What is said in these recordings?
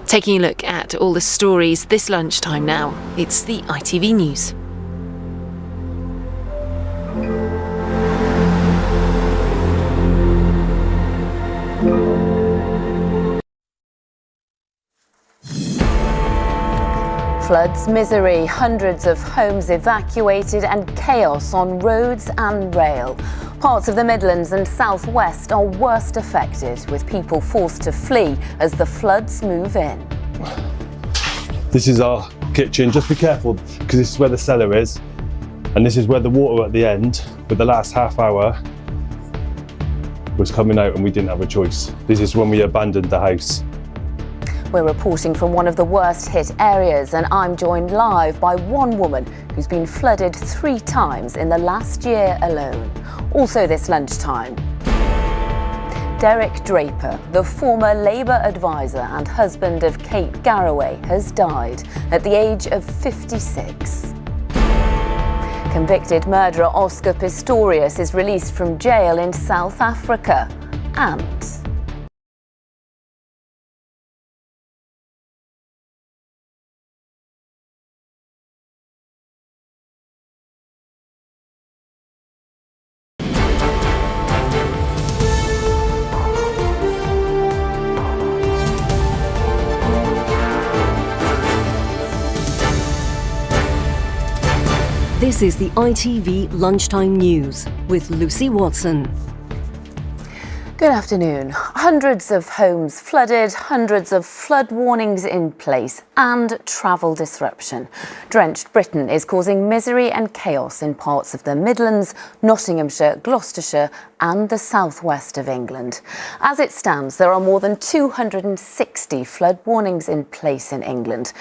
Taking a look at all the stories this lunchtime now, it's the ITV News. Floods, misery, hundreds of homes evacuated and chaos on roads and rail. Parts of the Midlands and South West are worst affected, with people forced to flee as the floods move in. This is our kitchen. Just be careful, because this is where the cellar is, and this is where the water at the end, but the last half hour was coming out and we didn't have a choice. This is when we abandoned the house. We're reporting from one of the worst hit areas, and I'm joined live by one woman who's been flooded 3 times in the last year alone. Also this lunchtime, Derek Draper, the former Labour advisor and husband of Kate Garraway, has died at the age of 56. Convicted murderer Oscar Pistorius is released from jail in South Africa. And this is the ITV Lunchtime News with Lucy Watson. good afternoon. Hundreds of homes flooded, hundreds of flood warnings in place, and travel disruption. Drenched Britain is causing misery and chaos in parts of the Midlands, Nottinghamshire, Gloucestershire, and the southwest of England. As it stands, there are more than 260 flood warnings in place in England.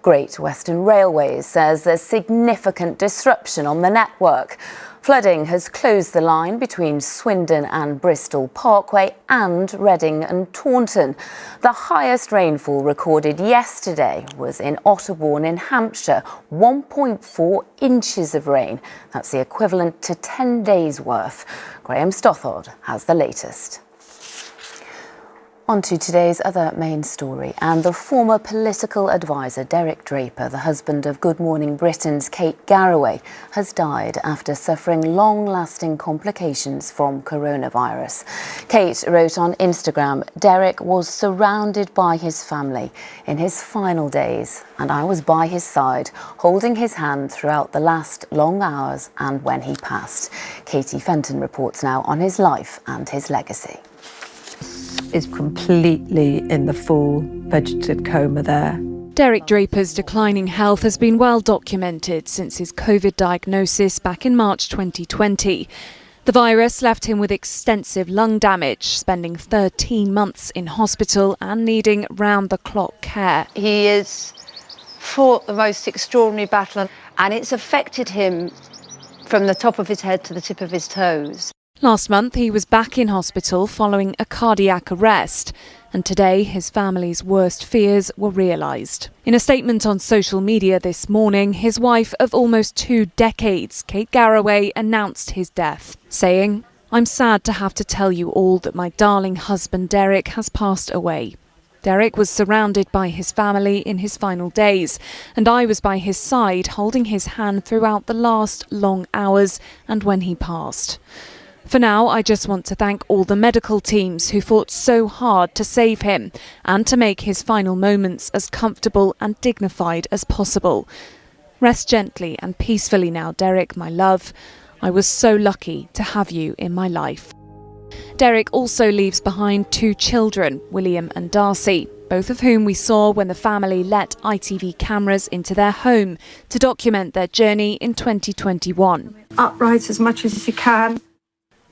Great Western Railways says there's significant disruption on the network. Flooding has closed the line between Swindon and Bristol Parkway and Reading and Taunton. The highest rainfall recorded yesterday was in Otterbourne in Hampshire, 1.4 inches of rain. That's the equivalent to 10 days' worth. Graham Stothard has the latest. On to today's other main story, and the former political advisor Derek Draper, the husband of Good Morning Britain's Kate Garraway, has died after suffering long-lasting complications from coronavirus. Kate wrote on Instagram, "Derek was surrounded by his family in his final days, and I was by his side, holding his hand throughout the last long hours and when he passed." Katie Fenton reports now on his life and his legacy. Is completely in the full vegetative coma there. Derek Draper's declining health has been well documented since his COVID diagnosis back in March 2020. The virus left him with extensive lung damage, spending 13 months in hospital and needing round-the-clock care. He has fought the most extraordinary battle, and it's affected him from the top of his head to the tip of his toes. Last month, he was back in hospital following a cardiac arrest, and today his family's worst fears were realised. In a statement on social media this morning, his wife of almost 2 decades, Kate Garraway, announced his death, saying, "I'm sad to have to tell you all that my darling husband Derek has passed away. Derek was surrounded by his family in his final days, and I was by his side holding his hand throughout the last long hours and when he passed. For now, I just want to thank all the medical teams who fought so hard to save him and to make his final moments as comfortable and dignified as possible. Rest gently and peacefully now, Derek, my love. I was so lucky to have you in my life." Derek also leaves behind 2 children, William and Darcy, both of whom we saw when the family let ITV cameras into their home to document their journey in 2021. Upright as much as you can.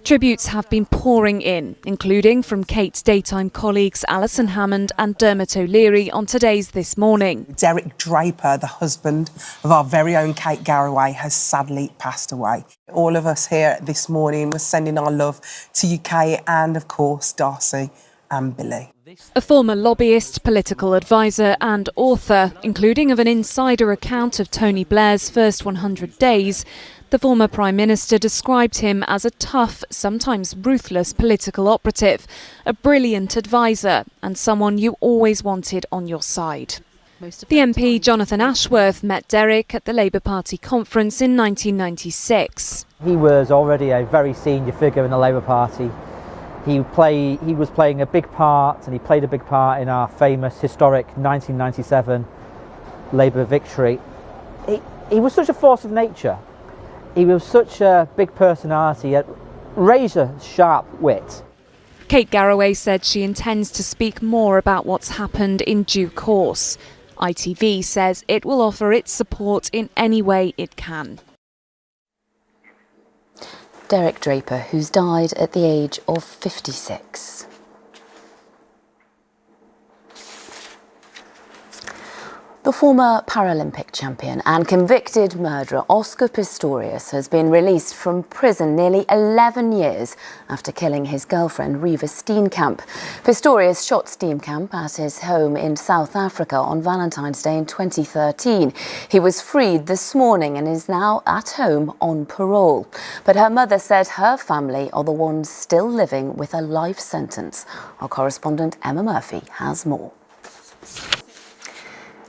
Tributes have been pouring in, including from Kate's daytime colleagues Alison Hammond and Dermot O'Leary on today's This Morning. Derek Draper, the husband of our very own Kate Garraway, has sadly passed away. All of us here this morning were sending our love to you, Kate, and of course Darcy and Billy. A former lobbyist, political advisor and author, including of an insider account of Tony Blair's first 100 days, The former Prime Minister described him as a tough, sometimes ruthless political operative, a brilliant advisor and someone you always wanted on your side. The MP Jonathan Ashworth met Derek at the Labour Party conference in 1996. He was already a very senior figure in the Labour Party. He was playing a big part, and he played a big part in our famous, historic 1997 Labour victory. He was such a force of nature. He was such a big personality, a razor-sharp wit. Kate Garraway said she intends to speak more about what's happened in due course. ITV says it will offer its support in any way it can. Derek Draper, who's died at the age of 56. The former Paralympic champion and convicted murderer Oscar Pistorius has been released from prison nearly 11 years after killing his girlfriend Riva Steenkamp. Pistorius shot Steenkamp at his home in South Africa on Valentine's Day in 2013. He was freed this morning and is now at home on parole. But her mother said her family are the ones still living with a life sentence. Our correspondent Emma Murphy has more.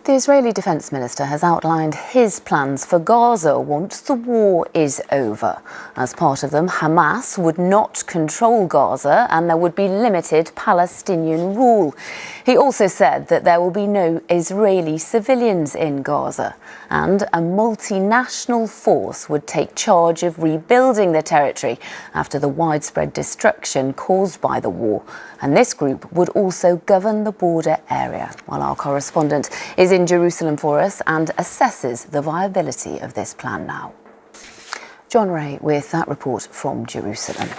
The Israeli Defence Minister has outlined his plans for Gaza once the war is over. As part of them, Hamas would not control Gaza and there would be limited Palestinian rule. He also said that there will be no Israeli civilians in Gaza and a multinational force would take charge of rebuilding the territory after the widespread destruction caused by the war. And this group would also govern the border area. While our correspondent is in Jerusalem for us and assesses the viability of this plan now. John Ray with that report from Jerusalem.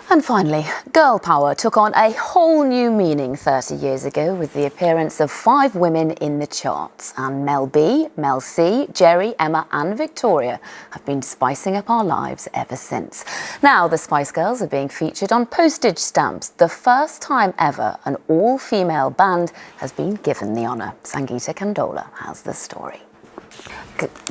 And finally, girl power took on a whole new meaning 30 years ago with the appearance of 5 women in the charts. And Mel B, Mel C, Jerry, Emma and Victoria have been spicing up our lives ever since. Now the Spice Girls are being featured on postage stamps. The first time ever an all-female band has been given the honour. Sangeeta Kandola has the story.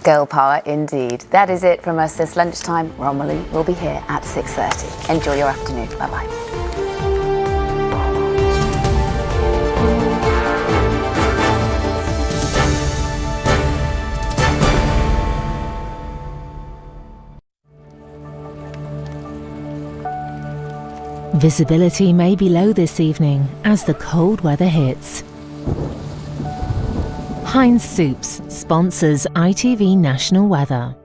Girl power indeed. That is it from us this lunchtime. Romilly will be here at 6:30. Enjoy your afternoon. Bye-bye. Visibility may be low this evening as the cold weather hits. Heinz Soups sponsors ITV National Weather.